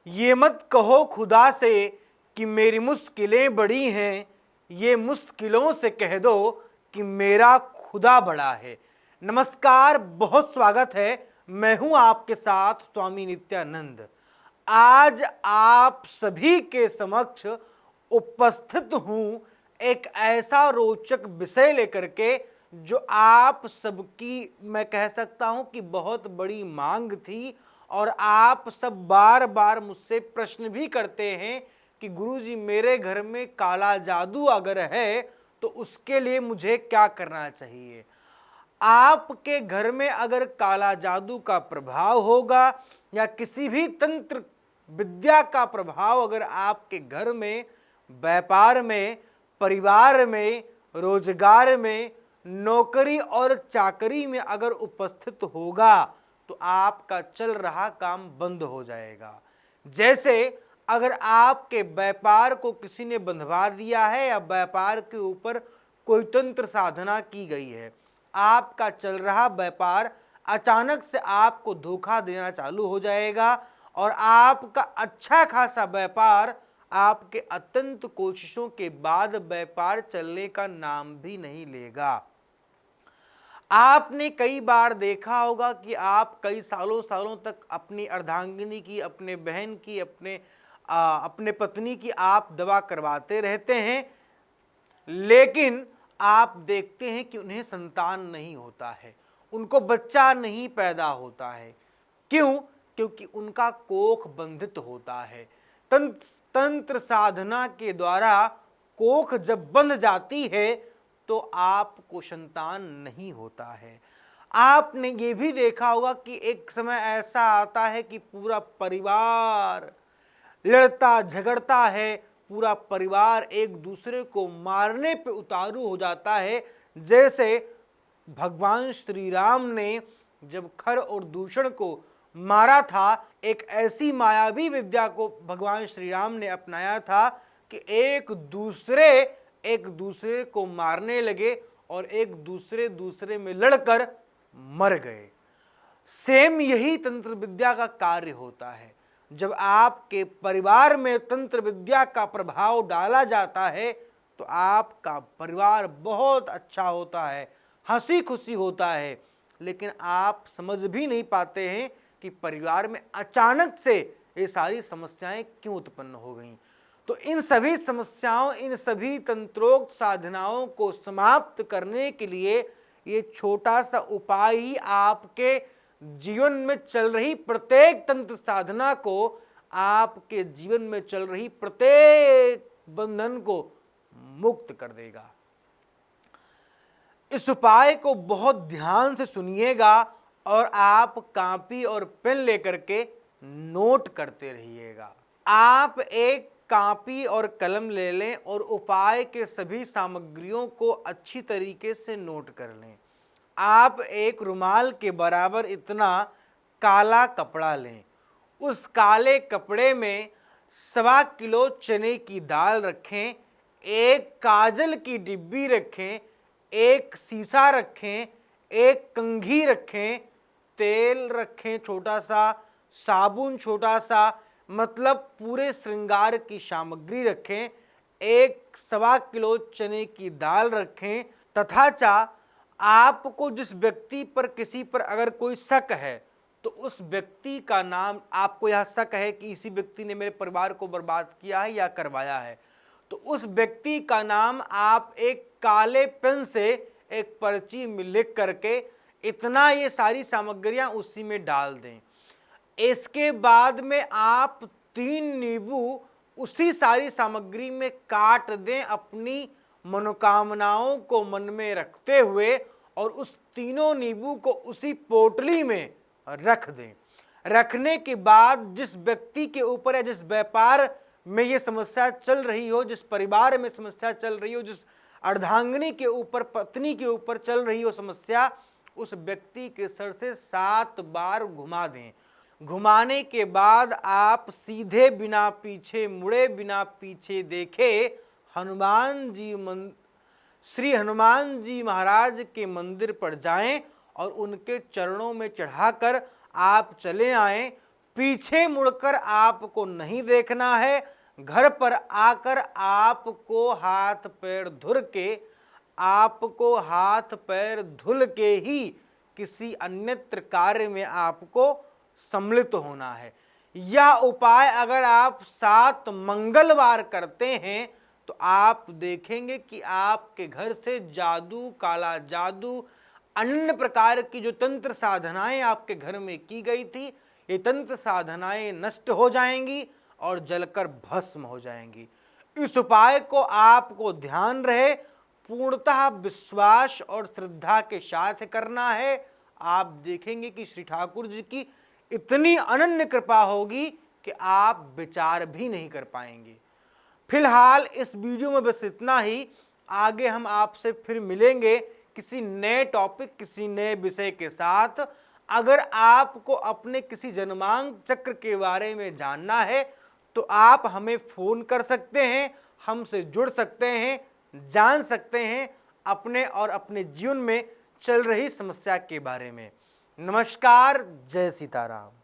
ये मत कहो खुदा से कि मेरी मुश्किलें बड़ी हैं, ये मुश्किलों से कह दो कि मेरा खुदा बड़ा है। नमस्कार, बहुत स्वागत है। मैं हूं आपके साथ स्वामी नित्यानंद। आज आप सभी के समक्ष उपस्थित हूं एक ऐसा रोचक विषय लेकर के जो आप सबकी, मैं कह सकता हूं कि बहुत बड़ी मांग थी और आप सब बार बार मुझसे प्रश्न भी करते हैं कि गुरुजी मेरे घर में काला जादू अगर है तो उसके लिए मुझे क्या करना चाहिए। आपके घर में अगर काला जादू का प्रभाव होगा या किसी भी तंत्र विद्या का प्रभाव अगर आपके घर में, व्यापार में, परिवार में, रोजगार में, नौकरी और चाकरी में अगर उपस्थित होगा तो आपका चल रहा काम बंद हो जाएगा। जैसे अगर आपके व्यापार को किसी ने बंधवा दिया है या व्यापार के ऊपर कोई तंत्र साधना की गई है, आपका चल रहा व्यापार अचानक से आपको धोखा देना चालू हो जाएगा और आपका अच्छा खासा व्यापार आपके अत्यंत कोशिशों के बाद व्यापार चलने का नाम भी नहीं लेगा। आपने कई बार देखा होगा कि आप कई सालों सालों तक अपनी अर्धांगिनी की, अपने बहन की, अपने पत्नी की आप दवा करवाते रहते हैं, लेकिन आप देखते हैं कि उन्हें संतान नहीं होता है, उनको बच्चा नहीं पैदा होता है। क्यों? क्योंकि उनका कोख बंधित होता है। तंत्र साधना के द्वारा कोख जब बंध जाती है तो आपको संतान नहीं होता है। आपने ये भी देखा होगा कि एक समय ऐसा आता है कि पूरा परिवार लड़ता झगड़ता है, पूरा परिवार एक दूसरे को मारने पे उतारू हो जाता है। जैसे भगवान श्री राम ने जब खर और दूषण को मारा था, एक ऐसी मायावी विद्या को भगवान श्री राम ने अपनाया था कि एक दूसरे को मारने लगे और एक दूसरे में लड़कर मर गए। सेम यही तंत्र विद्या का कार्य होता है। जब आपके परिवार में तंत्र विद्या का प्रभाव डाला जाता है तो आपका परिवार बहुत अच्छा होता है, हंसी खुशी होता है, लेकिन आप समझ भी नहीं पाते हैं कि परिवार में अचानक से ये सारी समस्याएं क्यों उत्पन्न हो गई। तो इन सभी समस्याओं, इन सभी तंत्रोक्त साधनाओं को समाप्त करने के लिए ये छोटा सा उपाय ही आपके जीवन में चल रही प्रत्येक तंत्र साधना को, आपके जीवन में चल रही प्रत्येक बंधन को मुक्त कर देगा। इस उपाय को बहुत ध्यान से सुनिएगा और आप कॉपी और पेन लेकर के नोट करते रहिएगा। आप एक कॉपी और कलम ले लें और उपाय के सभी सामग्रियों को अच्छी तरीके से नोट कर लें। आप एक रुमाल के बराबर इतना काला कपड़ा लें, उस काले कपड़े में 1.25 किलो चने की दाल रखें, एक काजल की डिब्बी रखें, एक शीशा रखें, एक कंघी रखें, तेल रखें छोटा सा, साबुन छोटा सा, मतलब पूरे श्रृंगार की सामग्री रखें, एक 1.25 किलो चने की दाल रखें। तथा आपको जिस व्यक्ति पर, किसी पर अगर कोई शक है तो उस व्यक्ति का नाम, आपको यह शक है कि इसी व्यक्ति ने मेरे परिवार को बर्बाद किया है या करवाया है, तो उस व्यक्ति का नाम आप एक काले पेन से एक पर्ची में लिख करके इतना ये सारी सामग्रियां उसी में डाल दें। इसके बाद में आप 3 नींबू उसी सारी सामग्री में काट दें, अपनी मनोकामनाओं को मन में रखते हुए, और उस तीनों नींबू को उसी पोटली में रख दें। रखने के बाद जिस व्यक्ति के ऊपर या जिस व्यापार में ये समस्या चल रही हो, जिस परिवार में समस्या चल रही हो, जिस अर्धांगिनी के ऊपर, पत्नी के ऊपर चल रही हो समस्या, उस व्यक्ति के सर से 7 बार घुमा दें। घुमाने के बाद आप सीधे बिना पीछे मुड़े, बिना पीछे देखे श्री हनुमान जी महाराज के मंदिर पर जाएं और उनके चरणों में चढ़ाकर आप चले आएं। पीछे मुड़कर आपको नहीं देखना है। घर पर आकर आपको हाथ पैर धुल के ही किसी अन्यत्र कार्य में आपको सम्मिलित होना है। यह उपाय अगर आप 7 मंगलवार करते हैं तो आप देखेंगे कि आपके घर से जादू, काला जादू, अन्य प्रकार की जो तंत्र साधनाएं आपके घर में की गई थी, ये तंत्र साधनाएं नष्ट हो जाएंगी और जलकर भस्म हो जाएंगी। इस उपाय को आपको ध्यान रहे, पूर्णतः विश्वास और श्रद्धा के साथ करना है। आप देखेंगे कि श्री ठाकुर जी की इतनी अनन्य कृपा होगी कि आप विचार भी नहीं कर पाएंगे। फिलहाल इस वीडियो में बस इतना ही। आगे हम आपसे फिर मिलेंगे किसी नए टॉपिक, किसी नए विषय के साथ। अगर आपको अपने किसी जन्मांक चक्र के बारे में जानना है तो आप हमें फ़ोन कर सकते हैं, हमसे जुड़ सकते हैं, जान सकते हैं अपने और अपने जीवन में चल रही समस्या के बारे में। नमस्कार, जय सीताराम।